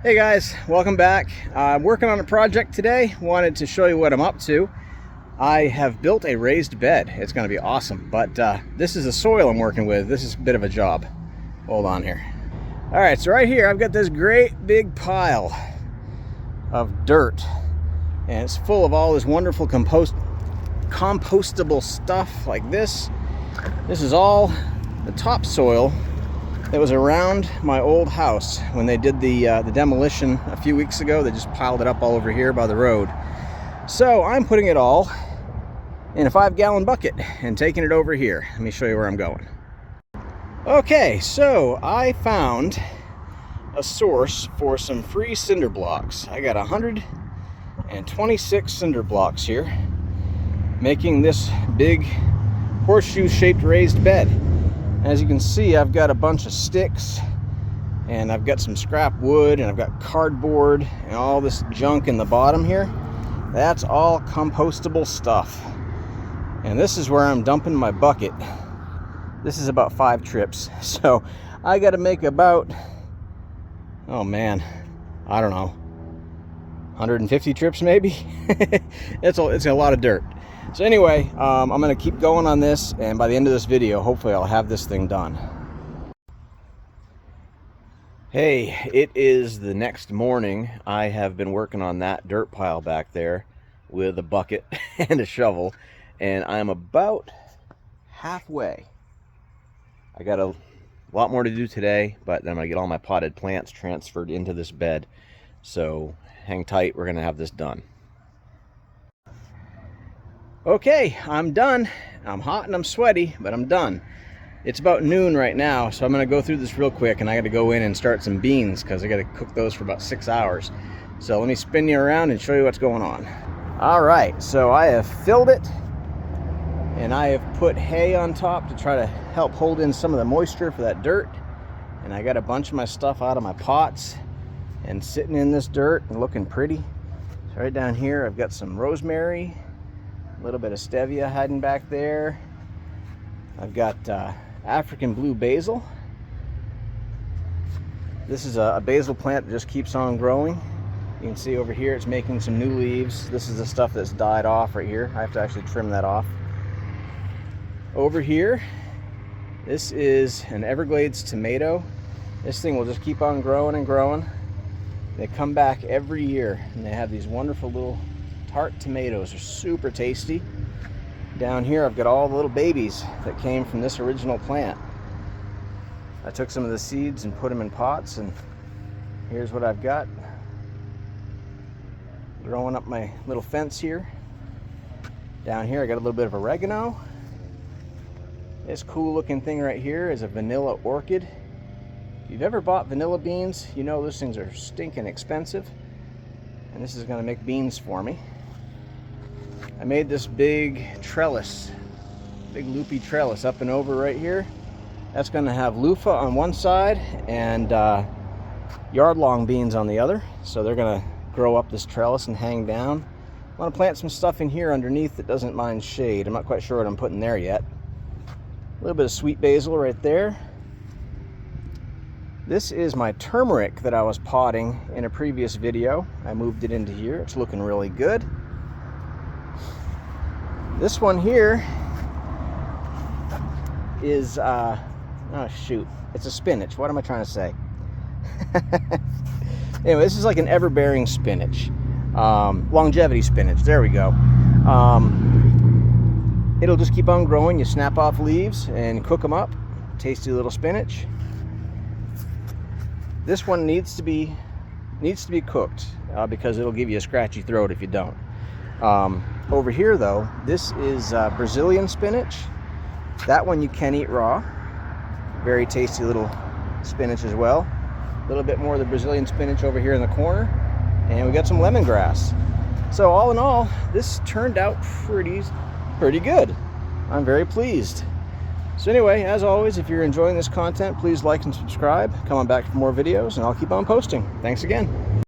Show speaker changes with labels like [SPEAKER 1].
[SPEAKER 1] Hey guys, welcome back. I'm working on a project today. Wanted to show you what I'm up to. I have built a raised bed. It's going to be awesome, but this is the soil I'm working with. This is a bit of a job. Hold on here. All right, so right here I've got this great big pile of dirt, and it's full of all this wonderful compostable stuff like this. This is all the topsoil that was around my old house when they did the demolition a few weeks ago. They just piled it up all over here by the road. So I'm putting it all in a 5-gallon bucket and taking it over here. Let me show you where I'm going. Okay, so I found a source for some free cinder blocks. I got 126 cinder blocks here, making this big horseshoe-shaped raised bed. As you can see, I've got a bunch of sticks, and I've got some scrap wood, and I've got cardboard, and all this junk in the bottom here. That's all compostable stuff. And this is where I'm dumping my bucket. This is about 5 trips, so I got to make about, oh man, I don't know, 150 trips maybe? It's a lot of dirt. So anyway, I'm going to keep going on this, and by the end of this video, hopefully I'll have this thing done. Hey, it is the next morning. I have been working on that dirt pile back there with a bucket and a shovel, and I'm about halfway. I got a lot more to do today, but then I'm going to get all my potted plants transferred into this bed. So hang tight, we're going to have this done. Okay, I'm done. I'm hot and I'm sweaty, but I'm done. It's about noon right now, so I'm going to go through this real quick, and I got to go in and start some beans because I got to cook those for about 6 hours. So let me spin you around and show you what's going on. All right, so I have filled it, and I have put hay on top to try to help hold in some of the moisture for that dirt. And I got a bunch of my stuff out of my pots and sitting in this dirt and looking pretty. So right down here, I've got some rosemary, a little bit of stevia hiding back there. I've got African blue basil. This is a basil plant that just keeps on growing. You can see over here it's making some new leaves. This is the stuff that's died off right here. I have to actually trim that off. Over here, this is an Everglades tomato. This thing will just keep on growing and growing. They come back every year, and they have these wonderful little tart tomatoes. Are super tasty. Down here I've got all the little babies that came from this original plant. I took some of the seeds and put them in pots, and here's what I've got growing up my little fence here. Down here I got a little bit of oregano. This cool looking thing right here is a vanilla orchid. If you've ever bought vanilla beans, you know those things are stinking expensive, and this is going to make beans for me. I made this big trellis, big loopy trellis up and over right here. That's going to have loofah on one side and yard-long beans on the other. So they're going to grow up this trellis and hang down. I want to plant some stuff in here underneath that doesn't mind shade. I'm not quite sure what I'm putting there yet. A little bit of sweet basil right there. This is my turmeric that I was potting in a previous video. I moved it into here. It's looking really good. This one here is, oh shoot, it's a spinach. What am I trying to say? Anyway, this is like an ever-bearing spinach. Longevity spinach, there we go. It'll just keep on growing. You snap off leaves and cook them up. Tasty little spinach. This one needs to be cooked because it'll give you a scratchy throat if you don't. Over here though, this is Brazilian spinach. That one you can eat raw. Very tasty little spinach as well. A little bit more of the Brazilian spinach over here in the corner. And we got some lemongrass. So all in all, this turned out pretty good. I'm very pleased. So anyway, as always, if you're enjoying this content, please like and subscribe. Come on back for more videos, and I'll keep on posting. Thanks again.